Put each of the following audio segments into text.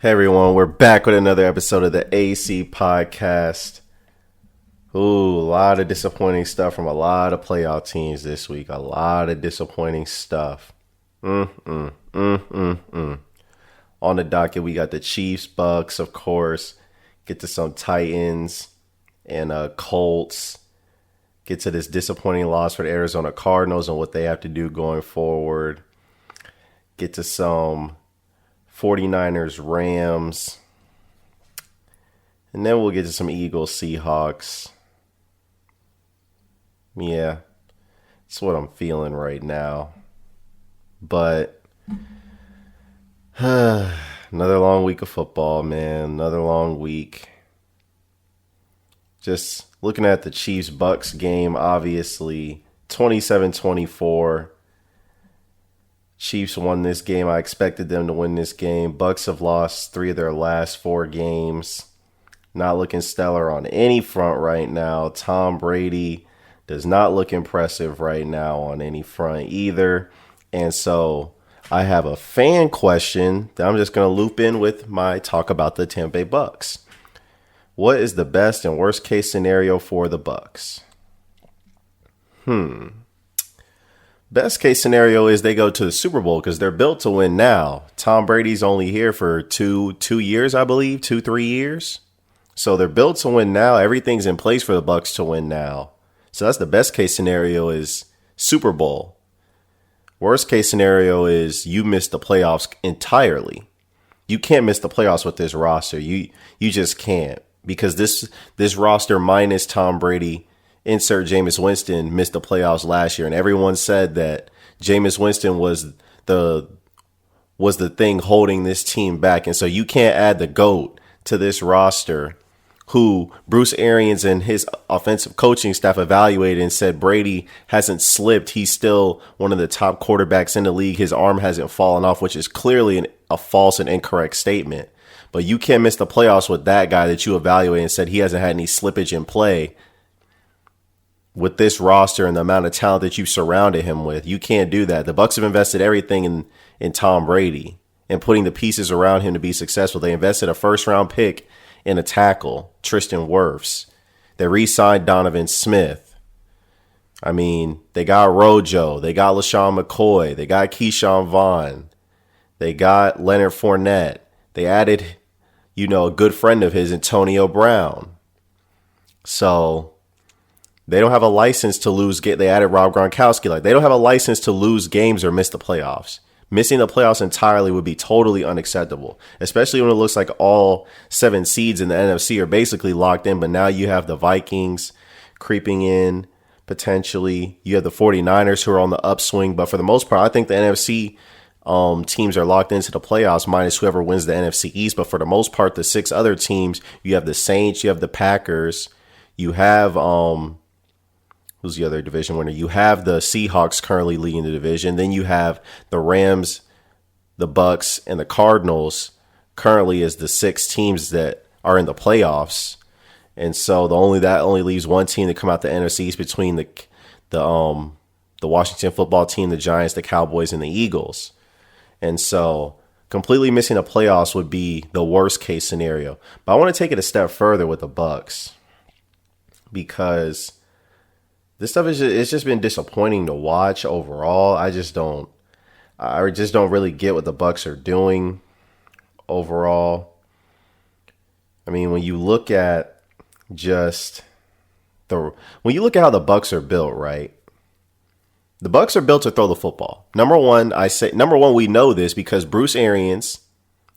Hey everyone, we're back with another episode of the AC Podcast. Ooh, a lot of disappointing stuff from a lot of playoff teams this week. A lot of disappointing stuff. On the docket, we got the Chiefs, Bucs, of course. Get to some Titans and Colts. Get to this disappointing loss for the Arizona Cardinals and what they have to do going forward. Get to some 49ers, Rams. And then we'll get to some Eagles, Seahawks. Yeah, that's what I'm feeling right now. But another long week of football, man. Another long week. Just looking at the Chiefs-Bucs game, obviously, 27-24. Chiefs won this game. I expected them to win this game. Bucs have lost 3 of their last 4 games. Not looking stellar on any front right now. Tom Brady does not look impressive right now on any front either. And so I have a fan question that I'm just going to loop in with my talk about the Tampa Bay Bucs. What is the best and worst case scenario for the Bucs? Best case scenario is they go to the Super Bowl because they're built to win now. Tom Brady's only here for two years, I believe, 3 years. So they're built to win now. Everything's in place for the Bucs to win now. So that's the best case scenario is Super Bowl. Worst case scenario is you miss the playoffs entirely. You can't miss the playoffs with this roster. You just can't because this roster minus Tom Brady, insert Jameis Winston, missed the playoffs last year, and everyone said that Jameis Winston was the thing holding this team back. And so you can't add the GOAT to this roster who Bruce Arians and his offensive coaching staff evaluated and said Brady hasn't slipped. He's still one of the top quarterbacks in the league. His arm hasn't fallen off, which is clearly a false and incorrect statement. But you can't miss the playoffs with that guy that you evaluated and said he hasn't had any slippage in play. With this roster and the amount of talent that you've surrounded him with, you can't do that. The Bucs have invested everything in Tom Brady and putting the pieces around him to be successful. They invested a first-round pick in a tackle, Tristan Wirfs. They re-signed Donovan Smith. I mean, they got Rojo. They got LaShawn McCoy. They got Keyshawn Vaughn. They got Leonard Fournette. They added, a good friend of his, Antonio Brown. So they don't have a license to lose. They added Rob Gronkowski. They don't have a license to lose games or miss the playoffs. Missing the playoffs entirely would be totally unacceptable, especially when it looks like all 7 seeds in the NFC are basically locked in. But now you have the Vikings creeping in potentially. You have the 49ers who are on the upswing. But for the most part, I think the NFC teams are locked into the playoffs minus whoever wins the NFC East. But for the most part, the 6 other teams, you have the Saints, you have the Packers, you have who's the other division winner? You have the Seahawks currently leading the division. Then you have the Rams, the Bucs, and the Cardinals currently as the 6 teams that are in the playoffs. And so that only leaves one team to come out the NFC East between the Washington football team, the Giants, the Cowboys, and the Eagles. And so completely missing the playoffs would be the worst case scenario. But I want to take it a step further with the Bucs because this stuff it's just been disappointing to watch overall. I just don't really get what the Bucs are doing overall. I mean, when you look at how the Bucs are built, right? The Bucs are built to throw the football. Number one, we know this because Bruce Arians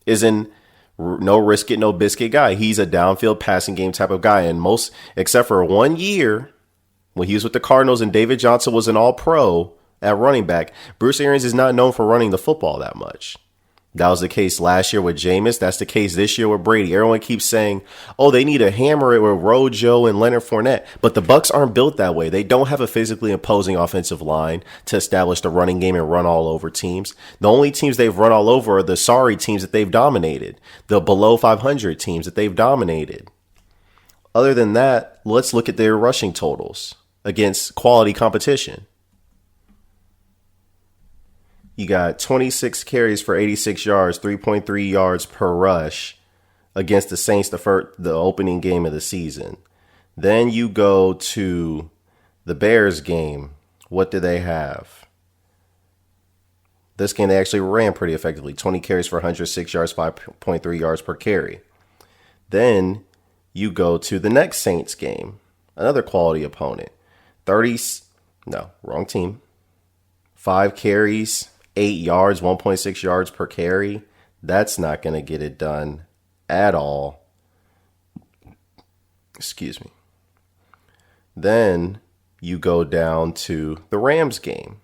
is an no risk it, no biscuit guy. He's a downfield passing game type of guy, and except for 1 year. When he was with the Cardinals and David Johnson was an all-pro at running back, Bruce Arians is not known for running the football that much. That was the case last year with Jameis. That's the case this year with Brady. Everyone keeps saying, they need to hammer it with Rojo and Leonard Fournette. But the Bucs aren't built that way. They don't have a physically imposing offensive line to establish the running game and run all over teams. The only teams they've run all over are the sorry teams that they've dominated, the below 500 teams that they've dominated. Other than that, let's look at their rushing totals against quality competition. You got 26 carries for 86 yards, 3.3 yards per rush against the Saints the opening game of the season. Then you go to the Bears game. What do they have? This game they actually ran pretty effectively. 20 carries for 106 yards, 5.3 yards per carry. Then you go to the next Saints game. Another quality opponent. Wrong team. 5 carries, 8 yards, 1.6 yards per carry. That's not going to get it done at all. Excuse me. Then you go down to the Rams game.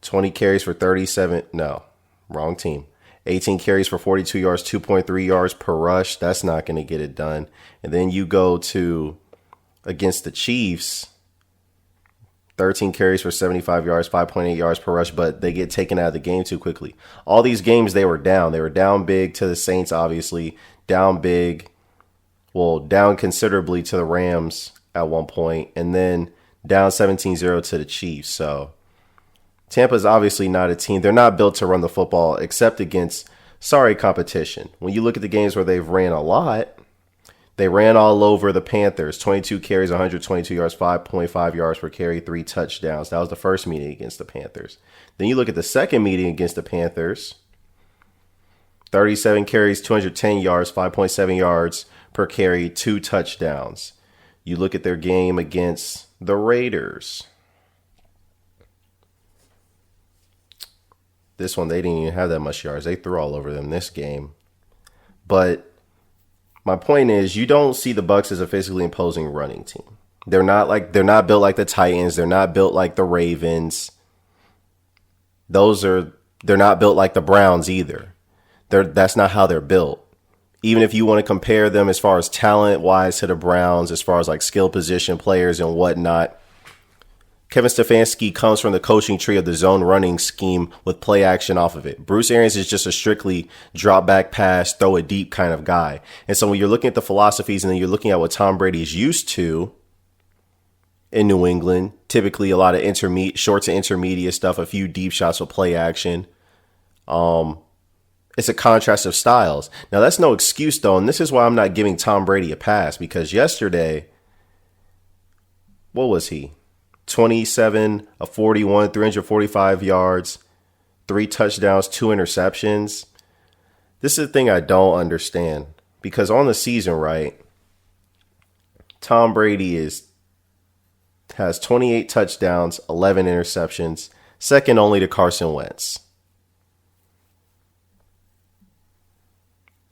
20 carries for 37. No, wrong team. 18 carries for 42 yards, 2.3 yards per rush. That's not going to get it done. And then you go to against the Chiefs. 13 carries for 75 yards, 5.8 yards per rush, but they get taken out of the game too quickly. All these games, they were down. They were down big to the Saints, obviously. Down considerably to the Rams at one point, and then down 17-0 to the Chiefs. So Tampa's obviously not a team. They're not built to run the football except against sorry competition. When you look at the games where they've ran a lot, they ran all over the Panthers. 22 carries, 122 yards, 5.5 yards per carry, 3 touchdowns. That was the first meeting against the Panthers. Then you look at the second meeting against the Panthers. 37 carries, 210 yards, 5.7 yards per carry, 2 touchdowns. You look at their game against the Raiders. This one, they didn't even have that much yards. They threw all over them this game. But my point is, you don't see the Bucs as a physically imposing running team. They're not built like the Titans. They're not built like the Ravens. They're not built like the Browns either. That's not how they're built. Even if you want to compare them as far as talent wise to the Browns, as far as like skill position players and whatnot, Kevin Stefanski comes from the coaching tree of the zone running scheme with play action off of it. Bruce Arians is just a strictly drop back pass, throw it deep kind of guy. And so when you're looking at the philosophies and then you're looking at what Tom Brady is used to in New England, typically a lot of short to intermediate stuff, a few deep shots with play action. It's a contrast of styles. Now, that's no excuse, though, and this is why I'm not giving Tom Brady a pass, because yesterday, what was he? 27 of 41, 345 yards, 3 touchdowns, 2 interceptions. This is the thing I don't understand, because on the season, right, Tom Brady has 28 touchdowns, 11 interceptions, second only to Carson Wentz.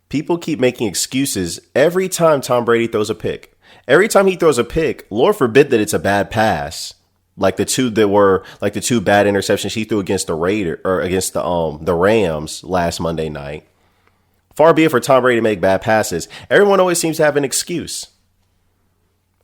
People keep making excuses every time Tom Brady throws a pick. Every time he throws a pick, Lord forbid that it's a bad pass, like the two bad interceptions he threw against the Rams last Monday night. Far be it for Tom Brady to make bad passes. Everyone always seems to have an excuse.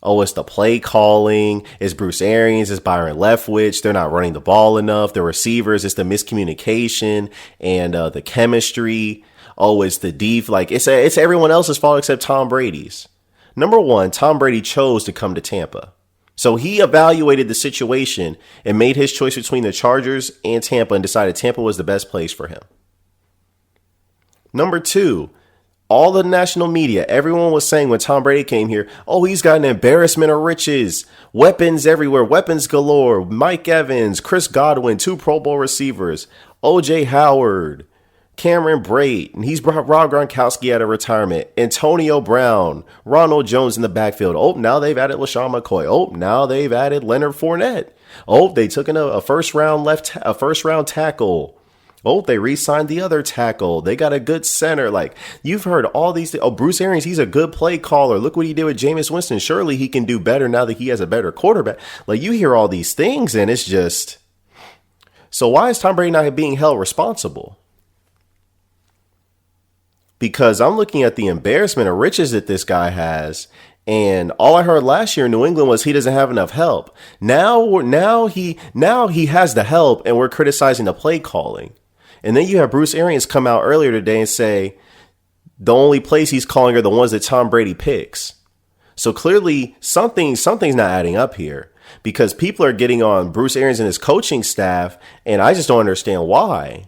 Oh, it's the play calling. It's Bruce Arians. It's Byron Leftwich. They're not running the ball enough. The receivers. It's the miscommunication and the chemistry. Oh, it's the deep. Like it's everyone else's fault except Tom Brady's. Number one, Tom Brady chose to come to Tampa. So he evaluated the situation and made his choice between the Chargers and Tampa and decided Tampa was the best place for him. Number two, all the national media, everyone was saying when Tom Brady came here, oh, he's got an embarrassment of riches, weapons everywhere, weapons galore, Mike Evans, Chris Godwin, 2 Pro Bowl receivers, O.J. Howard, Cameron Brate, and he's brought Rob Gronkowski out of retirement, Antonio Brown, Ronald Jones in the backfield. Oh, now they've added LaShawn McCoy. Oh, now they've added Leonard Fournette. Oh, they took in a first round tackle. Oh, they re-signed the other tackle. They got a good center. Like, you've heard all these things. Oh, Bruce Arians, he's a good play caller. Look what he did with Jameis Winston. Surely he can do better now that he has a better quarterback. Like, you hear all these things, and it's just... So why is Tom Brady not being held responsible? Because I'm looking at the embarrassment of riches that this guy has, and all I heard last year in New England was he doesn't have enough help. Now he has the help, and we're criticizing the play calling. And then you have Bruce Arians come out earlier today and say the only plays he's calling are the ones that Tom Brady picks. So clearly something's not adding up here. because people are getting on Bruce Arians and his coaching staff, and I just don't understand why.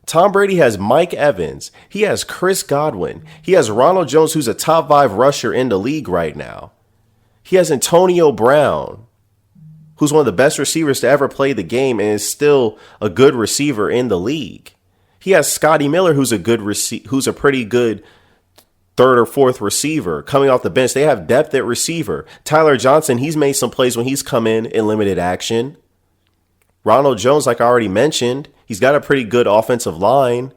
Tom Brady has Mike Evans. He has Chris Godwin. He has Ronald Jones, who's a top 5 rusher in the league right now. He has Antonio Brown, who's one of the best receivers to ever play the game and is still a good receiver in the league. He has Scotty Miller, who's a pretty good third or fourth receiver coming off the bench. They have depth at receiver. Tyler Johnson, he's made some plays when he's come in limited action. Ronald Jones, like I already mentioned, he's got a pretty good offensive line.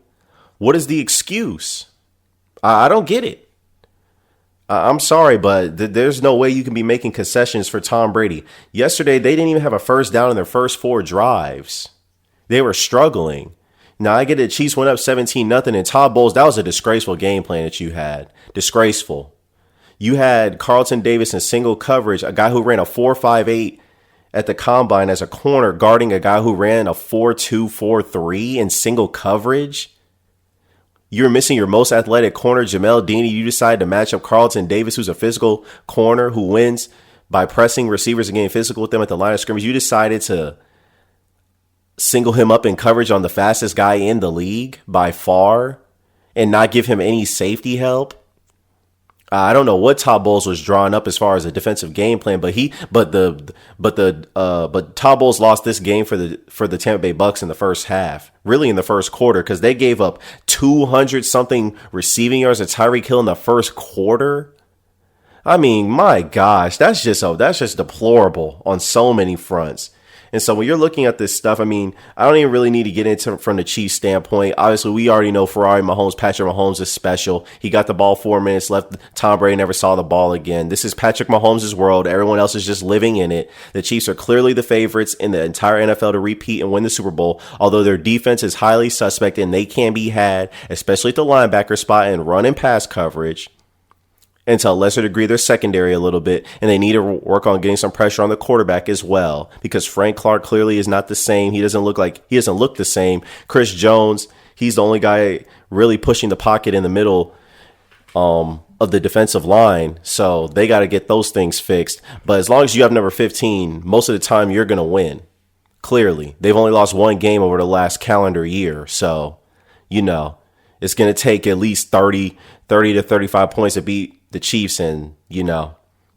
What is the excuse? I don't get it. I'm sorry, but there's no way you can be making concessions for Tom Brady. Yesterday, they didn't even have a first down in their first 4 drives. They were struggling. Now, I get it. Chiefs went up 17-0, and Todd Bowles, that was a disgraceful game plan that you had. Disgraceful. You had Carlton Davis in single coverage, a guy who ran a 4.58 at the combine as a corner, guarding a guy who ran a 4.2, 4.3 in single coverage. You're missing your most athletic corner, Jamel Deaney. You decide to match up Carlton Davis, who's a physical corner who wins by pressing receivers and getting physical with them at the line of scrimmage. You decided to single him up in coverage on the fastest guy in the league by far and not give him any safety help. I don't know what Todd Bowles was drawing up as far as a defensive game plan, but Todd Bowles lost this game for the Tampa Bay Bucs in the first half, really in the first quarter, because they gave up 200 something receiving yards to Tyreek Hill in the first quarter. I mean, my gosh, that's just deplorable on so many fronts. And so when you're looking at this stuff, I mean, I don't even really need to get into it from the Chiefs standpoint. Obviously, we already know Patrick Mahomes is special. He got the ball 4 minutes left. Tom Brady never saw the ball again. This is Patrick Mahomes' world. Everyone else is just living in it. The Chiefs are clearly the favorites in the entire NFL to repeat and win the Super Bowl, although their defense is highly suspect and they can be had, especially at the linebacker spot and run and pass coverage. And to a lesser degree, their secondary a little bit, and they need to work on getting some pressure on the quarterback as well, because Frank Clark clearly is not the same. He doesn't look the same. Chris Jones, he's the only guy really pushing the pocket in the middle of the defensive line, so they got to get those things fixed. But as long as you have number 15, most of the time you're going to win. Clearly, they've only lost 1 game over the last calendar year, so it's going to take at least 30 to 35 points to beat the Chiefs, and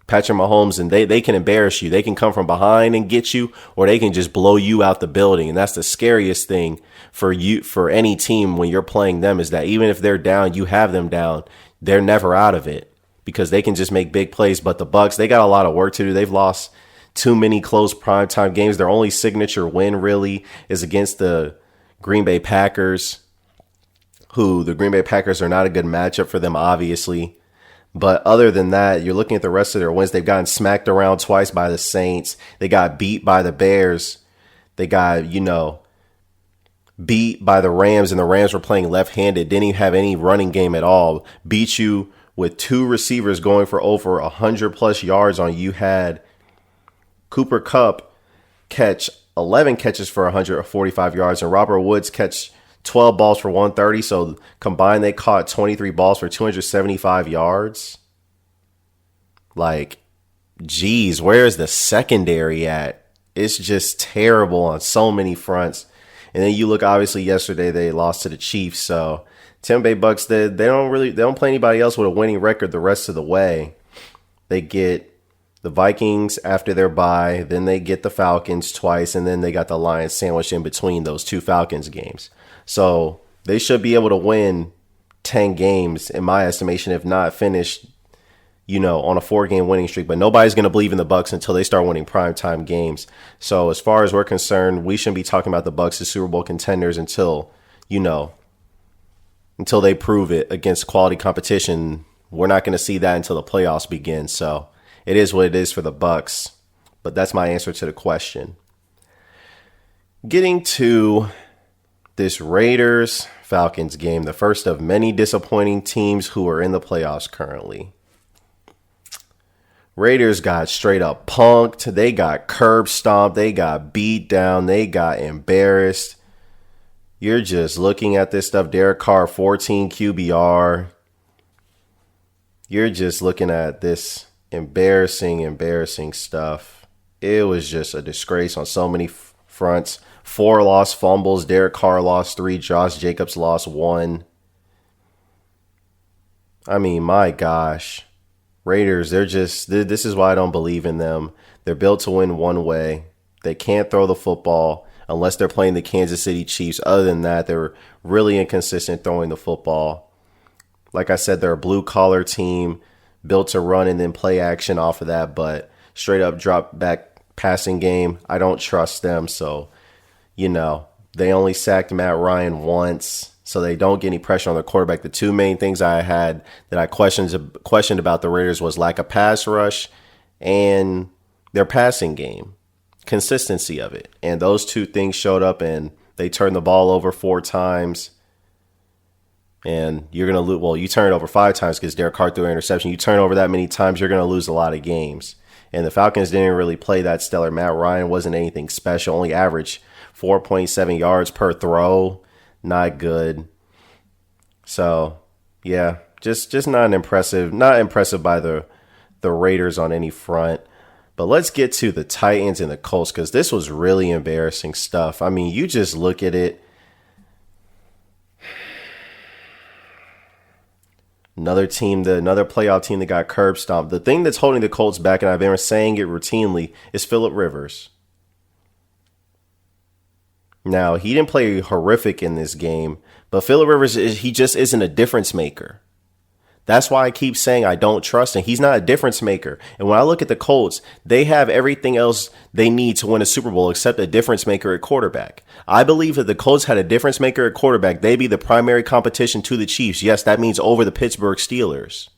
Patrick Mahomes, and they can embarrass you. They can come from behind and get you, or they can just blow you out the building. And that's the scariest thing for any team when you're playing them, is that even if they're down, you have them down. They're never out of it because they can just make big plays. But the Bucs, they got a lot of work to do. They've lost too many close primetime games. Their only signature win really is against the Green Bay Packers, who the Green Bay Packers are not a good matchup for them, obviously. But other than that, you're looking at the rest of their wins. They've gotten smacked around twice by the Saints. They got beat by the Bears. They got, beat by the Rams, and the Rams were playing left-handed. Didn't even have any running game at all. Beat you with 2 receivers going for over 100-plus yards on you. You had Cooper Kupp catch 11 catches for 145 yards, and Robert Woods catch 12 balls for 130. So combined, they caught 23 balls for 275 yards. Like, geez, where's the secondary at? It's just terrible on so many fronts. And then you look, obviously, yesterday they lost to the Chiefs. So Tampa Bay Bucs, they don't play anybody else with a winning record the rest of the way. They get the Vikings after their bye, then they get the Falcons twice, and then they got the Lions sandwiched in between those 2 Falcons games. So they should be able to win 10 games, in my estimation, if not finish, on a 4-game winning streak. But nobody's going to believe in the Bucs until they start winning primetime games. So as far as we're concerned, we shouldn't be talking about the Bucs as Super Bowl contenders until they prove it against quality competition. We're not going to see that until the playoffs begin. So it is what it is for the Bucs. But that's my answer to the question. Getting to this Raiders-Falcons game, the first of many disappointing teams who are in the playoffs currently. Raiders got straight up punked. They got curb stomped. They got beat down. They got embarrassed. You're just looking at this stuff. Derek Carr, 14 QBR. You're just looking at this embarrassing stuff. It was just a disgrace on so many fronts. 4 lost fumbles. Derek Carr lost 3. Josh Jacobs lost 1. I mean, my gosh. Raiders, this is why I don't believe in them. They're built to win one way. They can't throw the football unless they're playing the Kansas City Chiefs. Other than that, they're really inconsistent throwing the football. Like I said, they're a blue-collar team built to run and then play action off of that, but straight up drop back passing game, I don't trust them. So, they only sacked Matt Ryan once, so they don't get any pressure on the quarterback. The 2 main things I had that I questioned about the Raiders was lack of pass rush and their passing game, consistency of it. And those 2 things showed up, and they turned the ball over 4 times. And you're going to lose. Well, you turn it over 5 times because Derek Carr threw an interception. You turn over that many times, you're going to lose a lot of games. And the Falcons didn't really play that stellar. Matt Ryan wasn't anything special. Only averaged 4.7 yards per throw. Not good. So, yeah, just not impressive. Not impressive by the Raiders on any front. But let's get to the Titans and the Colts, because this was really embarrassing stuff. I mean, you just look at it. Another playoff team that got curb stomped. The thing that's holding the Colts back, and I've been saying it routinely, is Phillip Rivers. Now, he didn't play horrific in this game, but Phillip Rivers, he just isn't a difference maker. That's why I keep saying I don't trust him. He's not a difference maker. And when I look at the Colts, they have everything else they need to win a Super Bowl except a difference maker at quarterback. I believe that the Colts had a difference maker at quarterback, they'd be the primary competition to the Chiefs. Yes, that means over the Pittsburgh Steelers.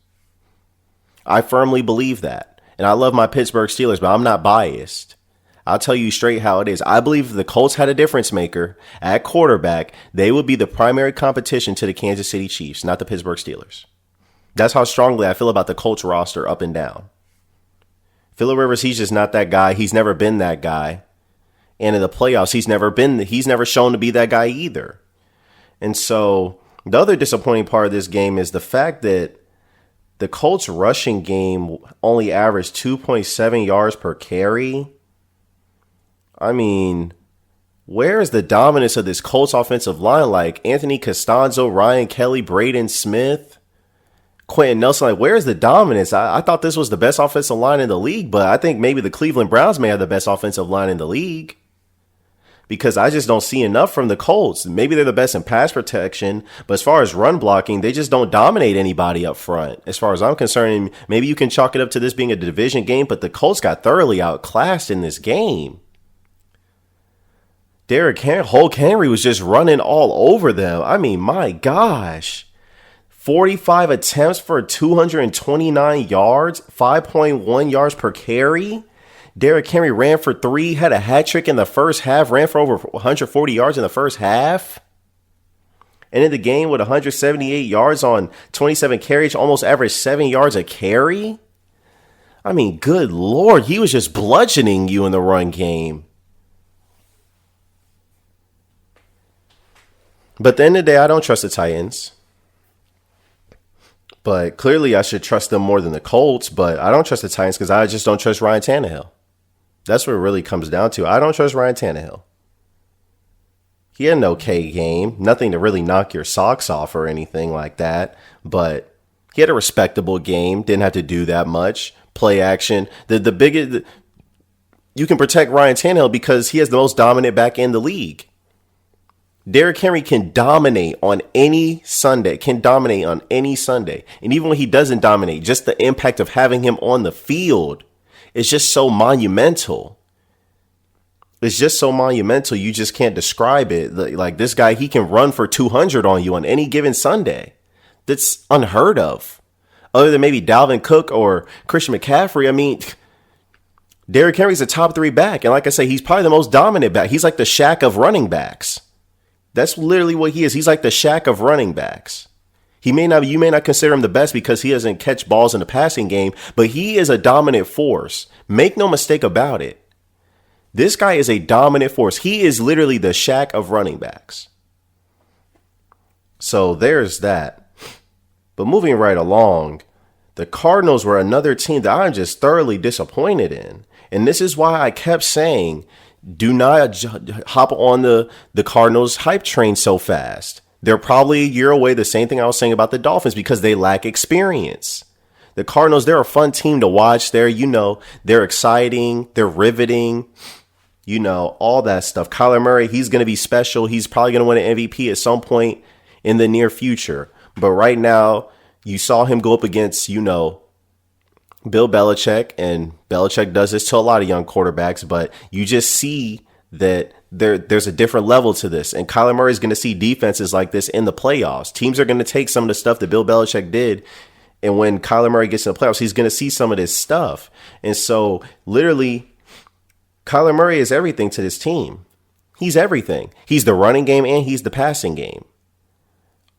I firmly believe that. And I love my Pittsburgh Steelers, but I'm not biased. I'll tell you straight how it is. I believe if the Colts had a difference maker at quarterback, they would be the primary competition to the Kansas City Chiefs, not the Pittsburgh Steelers. That's how strongly I feel about the Colts roster up and down. Phillip Rivers, he's just not that guy. He's never been that guy. And in the playoffs, he's never shown to be that guy either. And so the other disappointing part of this game is the fact that the Colts rushing game only averaged 2.7 yards per carry. I mean, where is the dominance of this Colts offensive line? Like Anthony Costanzo, Ryan Kelly, Braden Smith, Quentin Nelson, like where's the dominance? I thought this was the best offensive line in the league, but I think maybe the Cleveland Browns may have the best offensive line in the league because I just don't see enough from the Colts. Maybe they're the best in pass protection, but as far as run blocking, they just don't dominate anybody up front. As far as I'm concerned, maybe you can chalk it up to this being a division game, but the Colts got thoroughly outclassed in this game. Hulk Henry was just running all over them. I mean, my gosh. 45 attempts for 229 yards, 5.1 yards per carry. Derrick Henry ran for 3, had a hat trick in the first half, ran for over 140 yards in the first half. Ended the game with 178 yards on 27 carries, almost averaged 7 yards a carry. I mean, good Lord, he was just bludgeoning you in the run game. But at the end of the day, I don't trust the Titans. But clearly I should trust them more than the Colts. But I don't trust the Titans because I just don't trust Ryan Tannehill. That's what it really comes down to. I don't trust Ryan Tannehill. He had an okay game. Nothing to really knock your socks off or anything like that. But he had a respectable game. Didn't have to do that much. Play action. The biggest... You can protect Ryan Tannehill because he has the most dominant back in the league. Derrick Henry can dominate on any Sunday. And even when he doesn't dominate, just the impact of having him on the field is just so monumental. It's just so monumental. You just can't describe it. Like this guy, he can run for 200 on you on any given Sunday. That's unheard of. Other than maybe Dalvin Cook or Christian McCaffrey. I mean, Derrick Henry's a top 3 back. And like I say, he's probably the most dominant back. He's like the Shaq of running backs. That's literally what he is. He's like the Shaq of running backs. You may not consider him the best because he doesn't catch balls in the passing game, but he is a dominant force. Make no mistake about it. This guy is a dominant force. He is literally the Shaq of running backs. So there's that. But moving right along, the Cardinals were another team that I'm just thoroughly disappointed in. And this is why I kept saying, do not hop on the Cardinals hype train so fast. They're probably a year away. The same thing I was saying about the Dolphins, because they lack experience. The Cardinals, they're a fun team to watch. They're exciting. They're riveting. All that stuff. Kyler Murray, he's going to be special. He's probably going to win an MVP at some point in the near future. But right now, you saw him go up against, Bill Belichick, and Belichick does this to a lot of young quarterbacks, but you just see that there's a different level to this. And Kyler Murray is going to see defenses like this in the playoffs. Teams are going to take some of the stuff that Bill Belichick did. And when Kyler Murray gets in the playoffs, he's going to see some of this stuff. And so literally, Kyler Murray is everything to this team. He's everything. He's the running game and he's the passing game.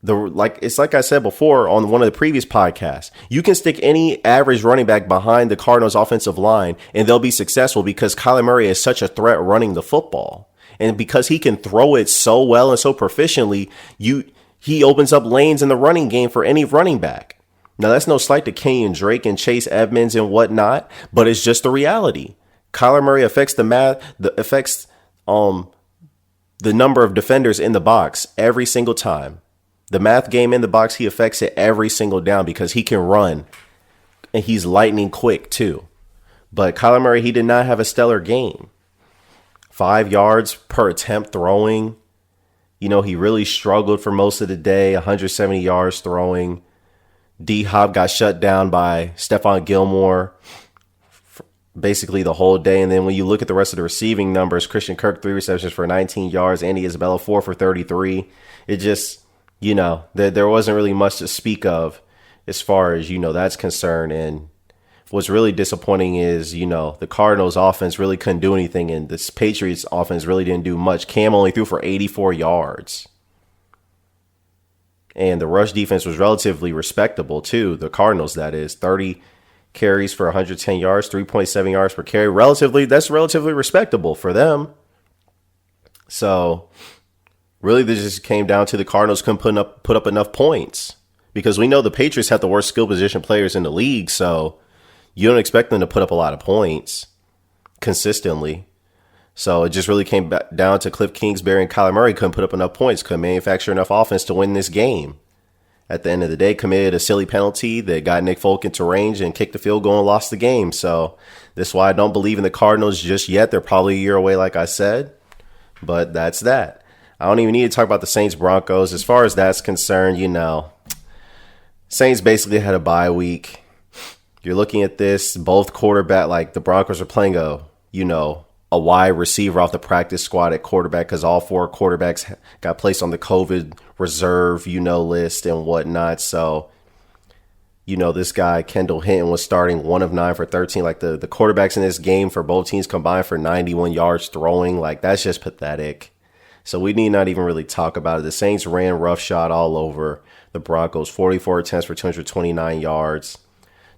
It's like I said before on one of the previous podcasts, you can stick any average running back behind the Cardinals offensive line and they'll be successful, because Kyler Murray is such a threat running the football. And because he can throw it so well and so proficiently, he opens up lanes in the running game for any running back. Now, that's no slight to Kenyon Drake and Chase Edmonds and whatnot, but it's just the reality. Kyler Murray affects the number of defenders in the box every single time. The math game in the box, he affects it every single down because he can run and he's lightning quick too. But Kyler Murray, he did not have a stellar game. 5 yards per attempt throwing. He really struggled for most of the day, 170 yards throwing. D-Hop got shut down by Stephon Gilmore basically the whole day. And then when you look at the rest of the receiving numbers, Christian Kirk, 3 receptions for 19 yards. Andy Isabella, 4 for 33. It just, there wasn't really much to speak of as far as, that's concerned. And what's really disappointing is, the Cardinals offense really couldn't do anything. And this Patriots offense really didn't do much. Cam only threw for 84 yards. And the rush defense was relatively respectable too. The Cardinals, that is, 30 carries for 110 yards, 3.7 yards per carry. That's relatively respectable for them. So really, this just came down to the Cardinals couldn't put up enough points, because we know the Patriots have the worst skill position players in the league. So you don't expect them to put up a lot of points consistently. So it just really came back down to Cliff Kingsbury and Kyler Murray couldn't put up enough points, couldn't manufacture enough offense to win this game. At the end of the day, committed a silly penalty that got Nick Folk into range and kicked the field goal and lost the game. So that's why I don't believe in the Cardinals just yet. They're probably a year away, like I said. But that's that. I don't even need to talk about the Saints Broncos. As far as that's concerned, Saints basically had a bye week. You're looking at this, both quarterback, the Broncos are playing a wide receiver off the practice squad at quarterback, because all 4 quarterbacks got placed on the COVID reserve, list and whatnot. So, this guy, Kendall Hinton, was starting 1 of 9 for 13. The quarterbacks in this game for both teams combined for 91 yards throwing. That's just pathetic. So we need not even really talk about it. The Saints ran roughshod all over the Broncos, 44 attempts for 229 yards.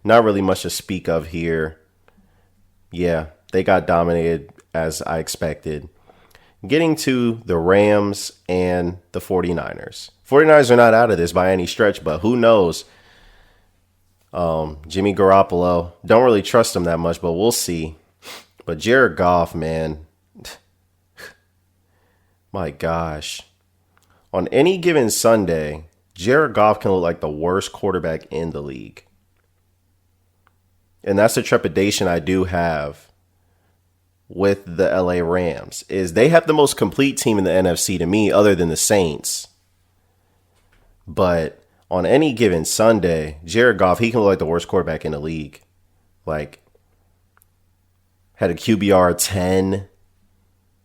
Not really much to speak of here. Yeah, they got dominated as I expected. Getting to the Rams and the 49ers. 49ers are not out of this by any stretch, but who knows? Jimmy Garoppolo, don't really trust him that much, but we'll see. But Jared Goff, man, my gosh. On any given Sunday, Jared Goff can look like the worst quarterback in the league. And that's the trepidation I do have with the LA Rams, is they have the most complete team in the NFC to me, other than the Saints. But on any given Sunday, Jared Goff, he can look like the worst quarterback in the league. Had a QBR 10,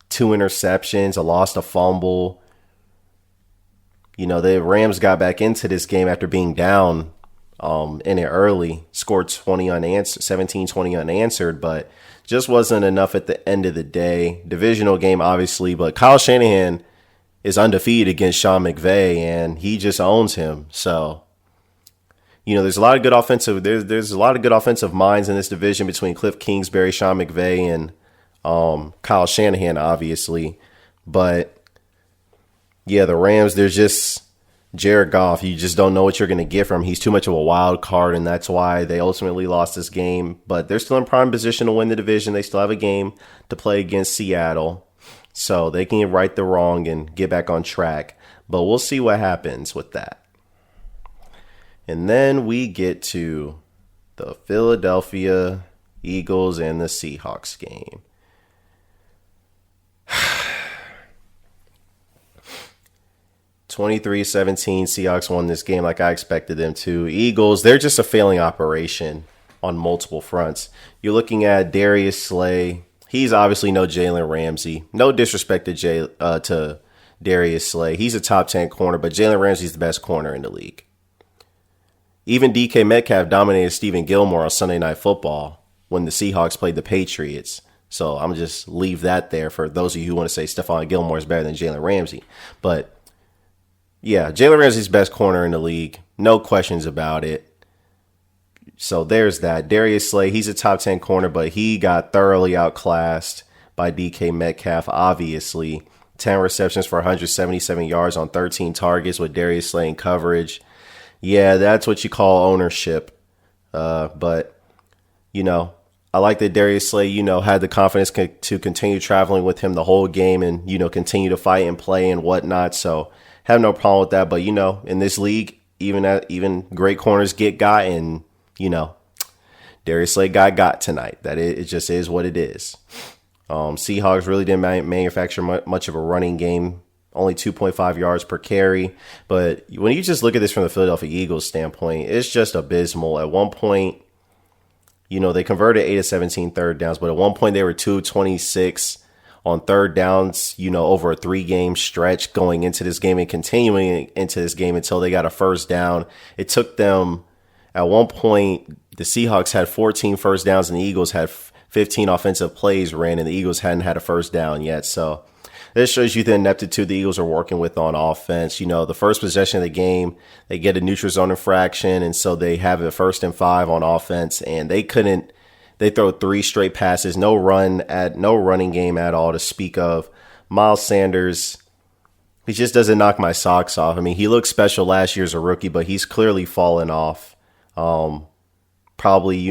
2 interceptions, a lost a fumble. The Rams got back into this game after being down in it early, scored 17-20 unanswered, but just wasn't enough at the end of the day. Divisional game, obviously, but Kyle Shanahan is undefeated against Sean McVay, and he just owns him. So, there's a lot of good offensive. There's a lot of good offensive minds in this division between Cliff Kingsbury, Sean McVay, and Kyle Shanahan, obviously. But yeah, the Rams, they're just Jared Goff, you just don't know what you're going to get from him. He's too much of a wild card, and that's why they ultimately lost this game. But they're still in prime position to win the division. They still have a game to play against Seattle, so they can right the wrong and get back on track. But we'll see what happens with that. And then we get to the Philadelphia Eagles and the Seahawks game. 23-17, Seahawks won this game like I expected them to. Eagles, they're just a failing operation on multiple fronts. You're looking at Darius Slay. He's obviously no Jalen Ramsey. No disrespect to Darius Slay. He's a top 10 corner, but Jalen Ramsey's the best corner in the league. Even DK Metcalf dominated Stephen Gilmore on Sunday Night Football when the Seahawks played the Patriots. So I'm just leave that there for those of you who want to say Stephon Gilmore is better than Jalen Ramsey. But yeah, Jalen Ramsey's the best corner in the league. No questions about it. So there's that. Darius Slay, he's a top 10 corner, but he got thoroughly outclassed by DK Metcalf, obviously. 10 receptions for 177 yards on 13 targets with Darius Slay in coverage. Yeah, that's what you call ownership. But, I like that Darius Slay, had the confidence to continue traveling with him the whole game and, continue to fight and play and whatnot. So have no problem with that. But, in this league, even great corners get got, and, Darius Slay got tonight. That it just is what it is. Seahawks really didn't manufacture much of a running game. Only 2.5 yards per carry. But when you just look at this from the Philadelphia Eagles standpoint, it's just abysmal. At one point, they converted 8 of 17 third downs, but at one point they were 2-26 on third downs, over a 3-game stretch going into this game and continuing into this game until they got a first down. It took them, at one point, the Seahawks had 14 first downs and the Eagles had 15 offensive plays ran, and the Eagles hadn't had a first down yet. So this shows you the ineptitude the Eagles are working with on offense. The first possession of the game, they get a neutral zone infraction, and so they have a 1st and 5 on offense, and they throw 3 straight passes, no running game at all to speak of. Miles Sanders, he just doesn't knock my socks off. I mean, he looked special last year as a rookie, but he's clearly fallen off. Probably,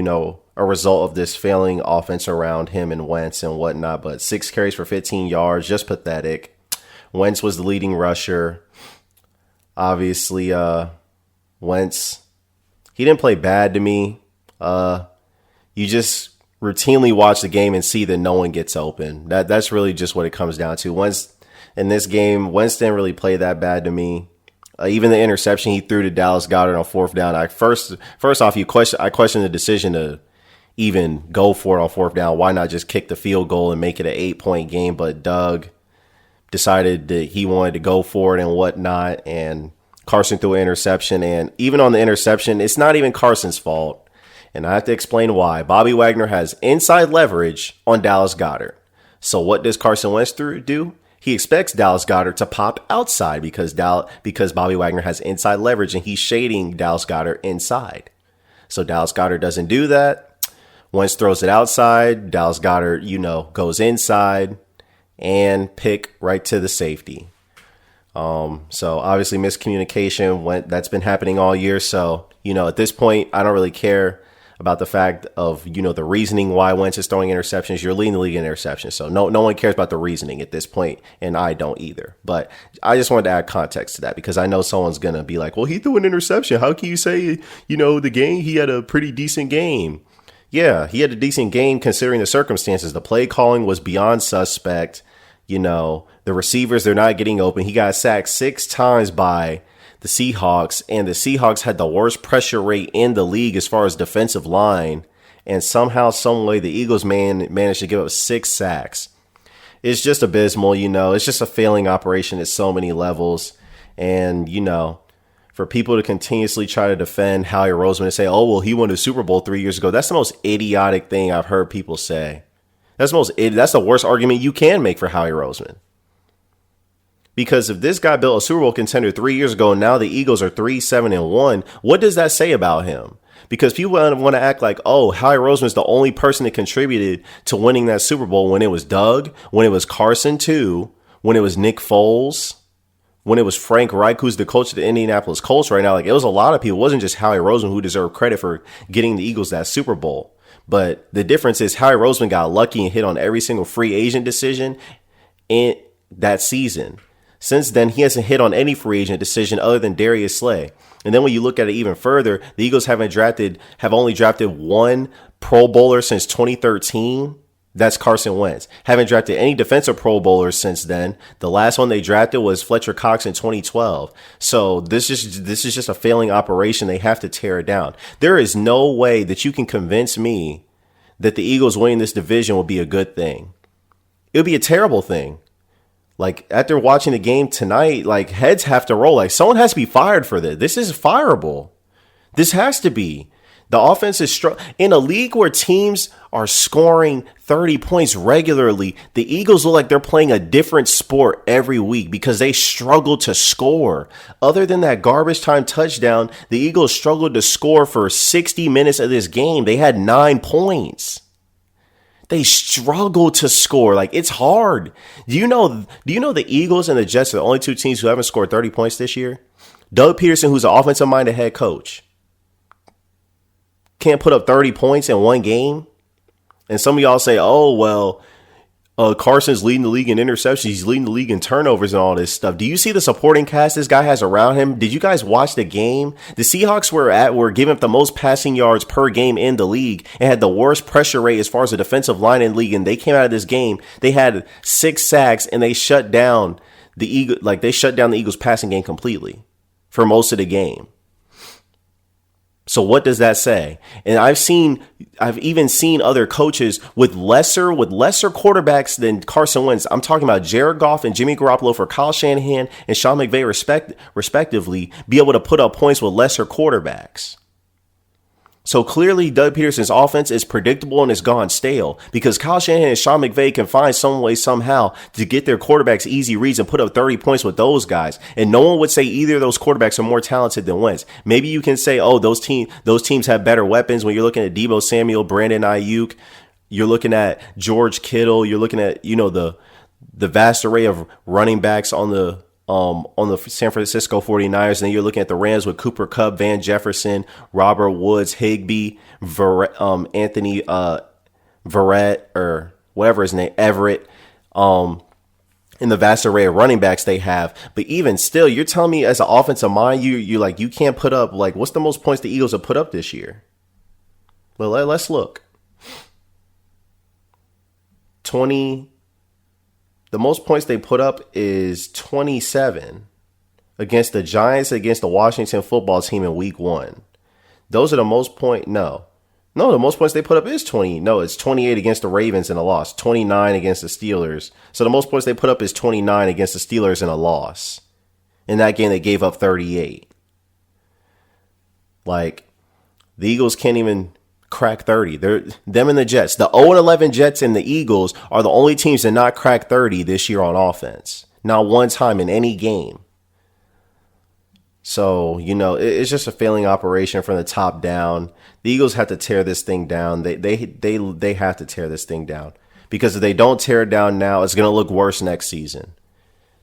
a result of this failing offense around him and Wentz and whatnot, but 6 carries for 15 yards, just pathetic. Wentz was the leading rusher. Obviously, Wentz, he didn't play bad to me. You just routinely watch the game and see that no one gets open. That's really just what it comes down to. Wentz, in this game, Wentz didn't really play that bad to me. Even the interception he threw to Dallas Goedert on 4th down. First off, I question the decision to even go for it on 4th down. Why not just kick the field goal and make it an 8-point game? But Doug decided that he wanted to go for it and whatnot, and Carson threw an interception. And even on the interception, it's not even Carson's fault. And I have to explain why. Bobby Wagner has inside leverage on Dallas Goedert. So what does Carson Wentz do? He expects Dallas Goedert to pop outside because Bobby Wagner has inside leverage and he's shading Dallas Goedert inside. So Dallas Goedert doesn't do that. Wentz throws it outside. Dallas Goedert, goes inside and pick right to the safety. So obviously miscommunication that's been happening all year. So, at this point, I don't really care about the fact of, the reasoning why Wentz is throwing interceptions. You're leading the league in interceptions. So no one cares about the reasoning at this point, and I don't either. But I just wanted to add context to that because I know someone's going to be like, well, he threw an interception. How can you say, the game, he had a pretty decent game? Yeah, he had a decent game considering the circumstances. The play calling was beyond suspect. The receivers, they're not getting open. He got sacked 6 times by the Seahawks, and the Seahawks had the worst pressure rate in the league as far as defensive line. And somehow, some way, the Eagles managed to give up 6 sacks. It's just abysmal, It's just a failing operation at so many levels. And, for people to continuously try to defend Howie Roseman and say, oh, well, he won the Super Bowl 3 years ago. That's the most idiotic thing I've heard people say. That's the worst argument you can make for Howie Roseman. Because if this guy built a Super Bowl contender 3 years ago and now the Eagles are 3-7-1, what does that say about him? Because people want to act like, oh, Howie Roseman's the only person that contributed to winning that Super Bowl when it was Doug, when it was Carson too, when it was Nick Foles. when it was Frank Reich, who's the coach of the Indianapolis Colts right now. Like, it was a lot of people. It wasn't just Howie Roseman who deserved credit for getting the Eagles that Super Bowl. But the difference is Howie Roseman got lucky and hit on every single free agent decision in that season. Since then, he hasn't hit on any free agent decision other than Darius Slay. And then when you look at it even further, the Eagles have only drafted one Pro Bowler since 2013. That's Carson Wentz. Haven't drafted any defensive Pro Bowlers since then. The last one they drafted was Fletcher Cox in 2012. So this is just a failing operation. They have to tear it down. There is no way that you can convince me that the Eagles winning this division will be a good thing. It would be a terrible thing. Like, after watching the game tonight, like, heads have to roll. Like, someone has to be fired for this. This is fireable. This has to be. The offense is in a league where teams are scoring 30 points regularly. The Eagles look like they're playing a different sport every week because they struggle to score. Other than that garbage time touchdown, the Eagles struggled to score for 60 minutes of this game. They had 9 points. They struggle to score. Like, it's hard. Do you know the Eagles and the Jets are the only two teams who haven't scored 30 points this year? Doug Peterson, who's an offensive-minded head coach, can't put up 30 points in one game. And some of y'all say, oh, well, Carson's leading the league in interceptions. He's leading the league in turnovers and all this stuff. Do you see the supporting cast this guy has around him? Did you guys watch the game? The Seahawks were giving up the most passing yards per game in the league and had the worst pressure rate as far as the defensive line in the league. And they came out of this game. They had 6 sacks and they shut down the Eagles passing game completely for most of the game. So what does that say? And I've even seen other coaches with lesser quarterbacks than Carson Wentz. I'm talking about Jared Goff and Jimmy Garoppolo for Kyle Shanahan and Sean McVay respectively be able to put up points with lesser quarterbacks. So clearly Doug Peterson's offense is predictable and it's gone stale because Kyle Shanahan and Sean McVay can find some way somehow to get their quarterbacks easy reads and put up 30 points with those guys. And no one would say either of those quarterbacks are more talented than Wentz. Maybe you can say, oh, those teams have better weapons when you're looking at Deebo Samuel, Brandon Ayuk, you're looking at George Kittle, you're looking at, the vast array of running backs on the San Francisco 49ers, and then you're looking at the Rams with Cooper Kupp, Van Jefferson, Robert Woods, Higbee, Anthony Verrett, or whatever his name, Everett, in the vast array of running backs they have. But even still, you're telling me as an offensive mind, you can't put up, like, what's the most points the Eagles have put up this year? Well, let's look. The most points they put up is 27 against the Giants, against the Washington football team in week 1. Those are the most point. No, the most points they put up is 20. No, it's 28 against the Ravens in a loss, 29 against the Steelers. So the most points they put up is 29 against the Steelers in a loss. In that game, they gave up 38. Like, the Eagles can't even crack 30. Them and the Jets. The 0-11 Jets and the Eagles are the only teams that not crack 30 this year on offense. Not one time in any game. So, it's just a failing operation from the top down. The Eagles have to tear this thing down. They have to tear this thing down. Because if they don't tear it down now, it's going to look worse next season.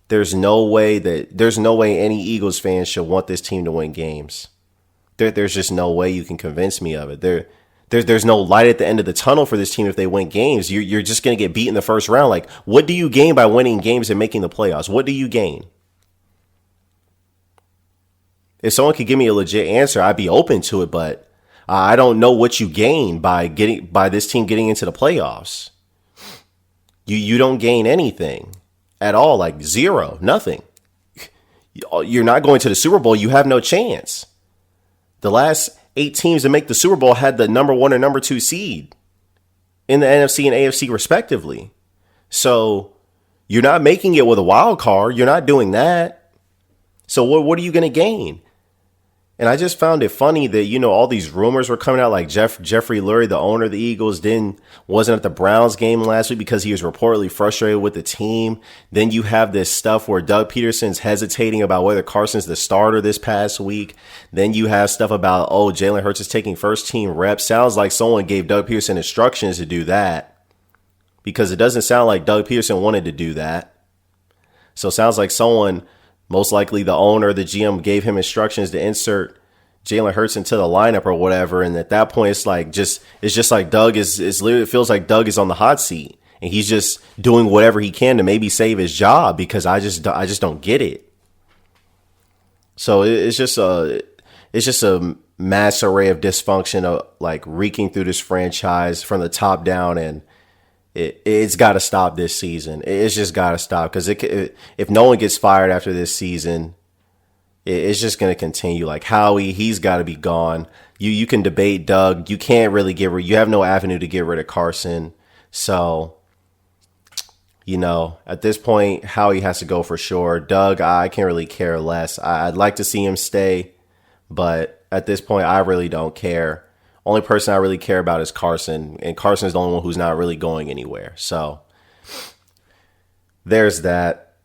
There's no way any Eagles fans should want this team to win games. There's just no way you can convince me of it. There's no light at the end of the tunnel for this team if they win games. You're just going to get beat in the first round. Like, what do you gain by winning games and making the playoffs? What do you gain? If someone could give me a legit answer, I'd be open to it, but I don't know what you gain by this team getting into the playoffs. You don't gain anything at all, like zero, nothing. You're not going to the Super Bowl. You have no chance. The last 8 teams that make the Super Bowl had the number 1 or number 2 seed in the NFC and AFC respectively. So you're not making it with a wild card. You're not doing that. So what are you going to gain? And I just found it funny that, all these rumors were coming out, like Jeffrey Lurie, the owner of the Eagles, wasn't at the Browns game last week because he was reportedly frustrated with the team. Then you have this stuff where Doug Peterson's hesitating about whether Carson's the starter this past week. Then you have stuff about, Jalen Hurts is taking first team reps. Sounds like someone gave Doug Peterson instructions to do that because it doesn't sound like Doug Peterson wanted to do that. So it sounds like someone Most likely the owner, the GM gave him instructions to insert Jalen Hurts into the lineup or whatever. And at that point, it's just like Doug is literally, it feels like Doug is on the hot seat and he's just doing whatever he can to maybe save his job, because I just don't get it. So it's just a mass array of dysfunction, like reeking through this franchise from the top down, and it's got to stop this season. It's just got to stop, because if no one gets fired after this season, it's just going to continue. Like Howie, he's got to be gone. You can debate Doug. You can't really you have no avenue to get rid of Carson. So, at this point, Howie has to go for sure. Doug, I can't really care less. I'd like to see him stay, but at this point, I really don't care. Only person I really care about is Carson, and Carson's the only one who's not really going anywhere. So there's that.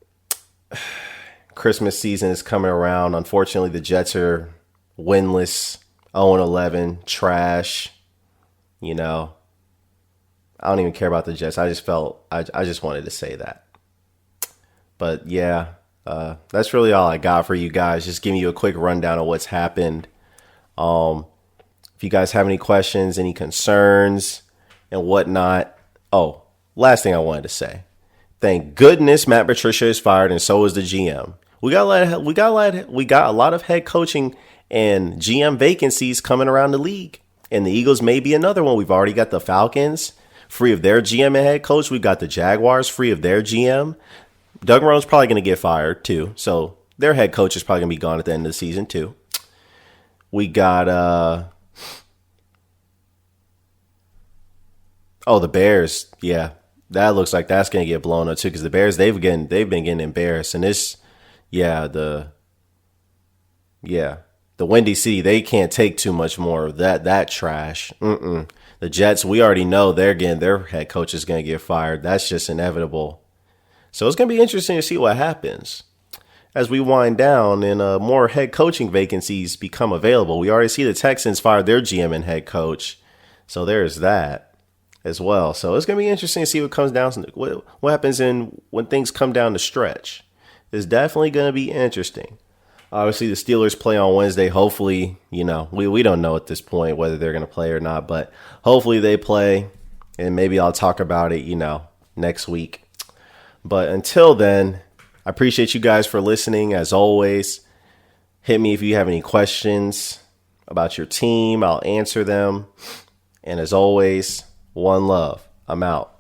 Christmas season is coming around. Unfortunately, the Jets are winless, 0-11, trash. I don't even care about the Jets. I just wanted to say that. But yeah, that's really all I got for you guys. Just giving you a quick rundown of what's happened. If you guys have any questions, any concerns, and whatnot. Oh, last thing I wanted to say. Thank goodness Matt Patricia is fired, and so is the GM. We got a lot of head coaching and GM vacancies coming around the league, and the Eagles may be another one. We've already got the Falcons free of their GM and head coach. We've got the Jaguars free of their GM. Doug Marrone's probably going to get fired too, so their head coach is probably going to be gone at the end of the season too. We got the Bears. Yeah, that looks like that's going to get blown up too, because the Bears, they've been getting embarrassed, and the Windy City, they can't take too much more of that trash. The Jets, we already know their head coach is going to get fired. That's just inevitable. So it's going to be interesting to see what happens as we wind down and more head coaching vacancies become available. We already see the Texans fire their GM and head coach, so there's that as well. So it's going to be interesting to see what comes down, what happens when things come down the stretch. It's definitely going to be interesting. Obviously, the Steelers play on Wednesday. Hopefully, we don't know at this point whether they're going to play or not, but hopefully they play, and maybe I'll talk about it, next week. But until then, I appreciate you guys for listening. As always, hit me if you have any questions about your team. I'll answer them. And as always, one love. I'm out.